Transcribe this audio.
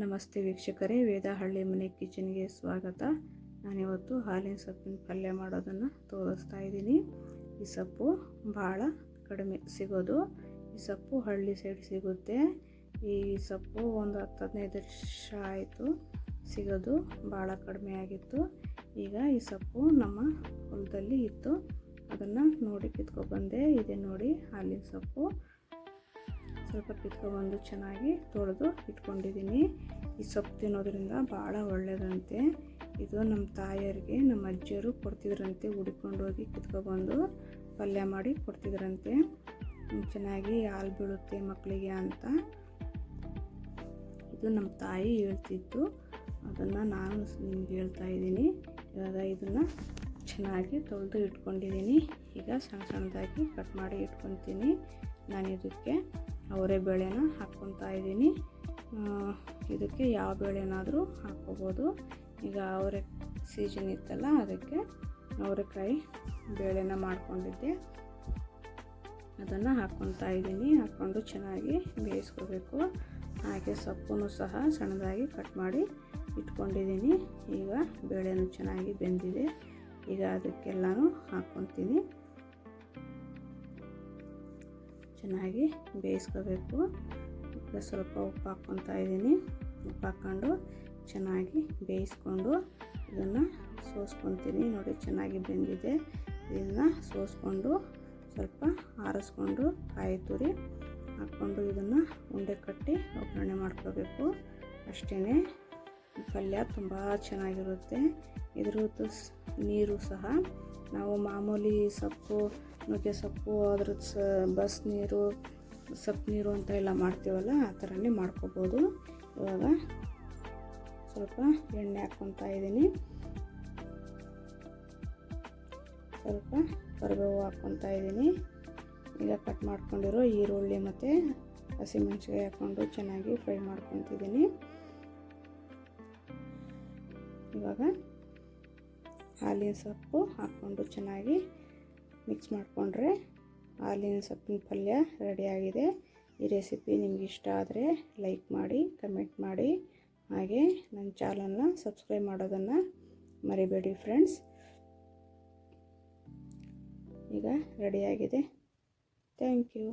ನಮಸ್ತೆ ವೀಕ್ಷಕರೇ, ವೇದ ಹಳ್ಳಿ ಮನೆ ಕಿಚನ್ಗೆ ಸ್ವಾಗತ. ನಾನಿವತ್ತು ಹಾಲಿನ ಸೊಪ್ಪಿನ ಪಲ್ಯ ಮಾಡೋದನ್ನು ತೋರಿಸ್ತಾ ಇದ್ದೀನಿ. ಈ ಸೊಪ್ಪು ಭಾಳ ಕಡಿಮೆ ಸಿಗೋದು. ಈ ಸೊಪ್ಪು ಹಳ್ಳಿ ಸೈಡ್ ಸಿಗುತ್ತೆ. ಈ ಸೊಪ್ಪು ಒಂದು 10-15 ವರ್ಷ ಆಯಿತು ಸಿಗೋದು, ಭಾಳ ಕಡಿಮೆ ಆಗಿತ್ತು. ಈಗ ಈ ಸೊಪ್ಪು ನಮ್ಮ ಹೊಲದಲ್ಲಿ ಇತ್ತು, ಅದನ್ನು ನೋಡಿ ಕಿತ್ಕೊಬಂದೆ. ಇದೆ ನೋಡಿ ಹಾಲಿನ ಸೊಪ್ಪು. ಸ್ವಲ್ಪ ಕಿತ್ಕೊಬಂದು ಚೆನ್ನಾಗಿ ತೊಳೆದು ಇಟ್ಕೊಂಡಿದ್ದೀನಿ. ಈ ಸೊಪ್ಪು ತಿನ್ನೋದ್ರಿಂದ ಭಾಳ ಒಳ್ಳೆಯದಂತೆ. ಇದು ನಮ್ಮ ತಾಯಿಯರಿಗೆ, ನಮ್ಮ ಅಜ್ಜಿಯರು ಕೊಡ್ತಿದ್ರಂತೆ. ಹುಡ್ಕೊಂಡು ಹೋಗಿ ಕಿತ್ಕೊಬಂದು ಪಲ್ಯ ಮಾಡಿ ಕೊಡ್ತಿದ್ರಂತೆ. ಚೆನ್ನಾಗಿ ಹಾಲು ಬೀಳುತ್ತೆ ಮಕ್ಕಳಿಗೆ ಅಂತ ಇದು ನಮ್ಮ ತಾಯಿ ಹೇಳ್ತಿದ್ದು. ಅದನ್ನು ನಾನು ನಿಮ್ಗೆ ಹೇಳ್ತಾ ಇದ್ದೀನಿ. ಇವಾಗ ಇದನ್ನು ಚೆನ್ನಾಗಿ ತೊಳೆದು ಇಟ್ಕೊಂಡಿದ್ದೀನಿ. ಈಗ ಸಣ್ಣ ಸಣ್ಣದಾಗಿ ಕಟ್ ಮಾಡಿ ಇಟ್ಕೊತೀನಿ. ನಾನು ಇದಕ್ಕೆ ಅವರೇ ಬೇಳೆನ ಹಾಕ್ಕೊತಾ ಇದ್ದೀನಿ. ಇದಕ್ಕೆ ಯಾವ ಬೇಳೆನಾದರೂ ಹಾಕ್ಕೋಬೋದು. ಈಗ ಅವರೇ ಸೀಸನ್ ಇತ್ತಲ್ಲ, ಅದಕ್ಕೆ ಅವರೆಕಾಯಿ ಬೇಳೆನ ಮಾಡ್ಕೊಂಡಿದ್ದೆ, ಅದನ್ನು ಹಾಕ್ಕೊತಾ ಇದ್ದೀನಿ. ಹಾಕ್ಕೊಂಡು ಚೆನ್ನಾಗಿ ಬೇಯಿಸ್ಕೋಬೇಕು. ಹಾಗೆ ಸೊಪ್ಪನ್ನು ಸಹ ಸಣ್ಣದಾಗಿ ಕಟ್ ಮಾಡಿ ಇಟ್ಕೊಂಡಿದ್ದೀನಿ. ಈಗ ಬೇಳೆನೂ ಚೆನ್ನಾಗಿ ಬೆಂದಿದೆ. ಈಗ ಅದಕ್ಕೆಲ್ಲನೂ ಹಾಕ್ಕೊತೀನಿ. ಚೆನ್ನಾಗಿ ಬೇಯಿಸ್ಕೋಬೇಕು. ಈಗ ಸ್ವಲ್ಪ ಉಪ್ಪು ಹಾಕ್ಕೊತಾ ಇದ್ದೀನಿ. ಉಪ್ಪು ಹಾಕ್ಕೊಂಡು ಚೆನ್ನಾಗಿ ಬೇಯಿಸ್ಕೊಂಡು ಇದನ್ನು ಸೋಸ್ಕೊತೀನಿ. ನೋಡಿ ಚೆನ್ನಾಗಿ ಬೆಂದಿದೆ. ಇದನ್ನು ಸೋಸ್ಕೊಂಡು ಸ್ವಲ್ಪ ಆರಿಸ್ಕೊಂಡು ಕಾಯಿ ತುರಿ ಹಾಕ್ಕೊಂಡು ಇದನ್ನು ಉಂಡೆ ಕಟ್ಟಿ ಒಗ್ಗರಣೆ ಮಾಡ್ಕೋಬೇಕು. ಅಷ್ಟೇ. ಪಲ್ಯ ತುಂಬ ಚೆನ್ನಾಗಿರುತ್ತೆ. ಇದ್ರದ್ದು ನೀರು ಸಹ ನಾವು ಮಾಮೂಲಿ ಸೊಪ್ಪು, ನುಗ್ಗೆ ಸೊಪ್ಪು, ಅದ್ರದ್ದು ಬಸ್ ನೀರು, ಸೊಪ್ಪು ನೀರು ಅಂತ ಎಲ್ಲ ಮಾಡ್ತೀವಲ್ಲ, ಆ ಥರನೇ ಮಾಡ್ಕೋಬೋದು. ಇವಾಗ ಸ್ವಲ್ಪ ಎಣ್ಣೆ ಹಾಕ್ಕೊತಾ ಇದ್ದೀನಿ. ಸ್ವಲ್ಪ ಕರಿಬೇವು ಹಾಕ್ಕೊತಾ ಇದ್ದೀನಿ. ಈಗ ಕಟ್ ಮಾಡ್ಕೊಂಡಿರೋ ಈರುಳ್ಳಿ ಮತ್ತು ಹಸಿಮೆಣಸಿನ್ಕಾಯಿ ಹಾಕ್ಕೊಂಡು ಚೆನ್ನಾಗಿ ಫ್ರೈ ಮಾಡ್ಕೊತಿದ್ದೀನಿ. ಇವಾಗ ಹಾಲಿನ ಸೊಪ್ಪು ಹಾಕ್ಕೊಂಡು ಚೆನ್ನಾಗಿ ಮಿಕ್ಸ್ ಮಾಡಿಕೊಂಡ್ರೆ ಹಾಲಿನ ಸೊಪ್ಪಿನ ಪಲ್ಯ ರೆಡಿಯಾಗಿದೆ. ಈ ರೆಸಿಪಿ ನಿಮ್ಗೆ ಇಷ್ಟ ಆದರೆ ಲೈಕ್ ಮಾಡಿ, ಕಮೆಂಟ್ ಮಾಡಿ, ಹಾಗೆ ನನ್ನ ಚಾನಲ್ನ ಸಬ್ಸ್ಕ್ರೈಬ್ ಮಾಡೋದನ್ನು ಮರಿಬೇಡಿ ಫ್ರೆಂಡ್ಸ್. ಈಗ ರೆಡಿಯಾಗಿದೆ. Thank you.